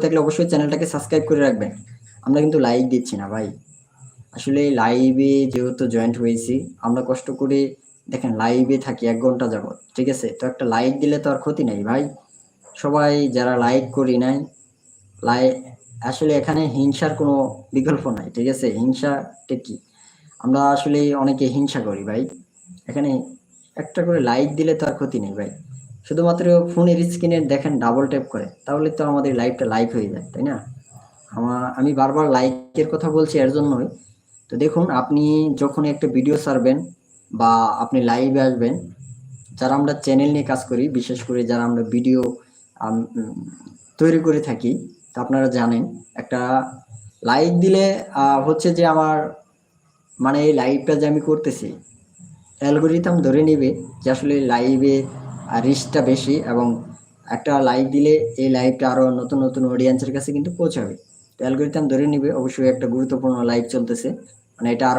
থাকলে অবশ্যই চ্যানেলটাকে সাবস্ক্রাইব করে রাখবেন। আমরা কিন্তু লাইক দিচ্ছি না ভাই। আসলে লাইভে যেহেতু জয়েন্ট হয়েছি, আমরা কষ্ট করে দেখেন লাইভে থাকি ১ ঘন্টা যাবত। ঠিক আছে? তো একটা লাইক দিলে তো আর ক্ষতি নাই ভাই। সবাই যারা লাইক করি নাই, লাই আসলে এখানে হিংসার কোনো বিকল্প নাই। ঠিক আছে? হিংসাটা কি? আমরা আসলে অনেকে হিংসা করি ভাই। এখানে একটা করে লাইক দিলে তো আর ক্ষতি নেই ভাই। শুধুমাত্র ফোনের স্ক্রিনে দেখেন ডাবল ট্যাপ করে। তাহলে তো আমাদের লাইভটা লাইক হয়ে যায়, তাই না? আমি বারবার লাইকের কথা বলছি এর জন্যই। তো দেখুন আপনি যখনই একটা ভিডিও ছাড়বেন বা আপনি লাইভে আসবেন, যারা আমরা চ্যানেল নিয়ে কাজ করি, বিশেষ করে যারা আমরা ভিডিও আম উম তৈরি করে থাকি, তো আপনারা জানেন একটা লাইক দিলে হচ্ছে যে আমার মানে এই লাইভটা যে আমি করতেছি, অ্যালগরিদম ধরে নিবে যে আসলে লাইভে রিচটা বেশি এবং একটা লাইক দিলে এই লাইভটা আরো নতুন, নতুন অডিয়েন্সের কাছে কিন্তু পৌঁছাবে। তো অ্যালগরিদম ধরে নিবে অবশ্যই একটা গুরুত্বপূর্ণ লাইভ চলতেছে। মানে এটা আরো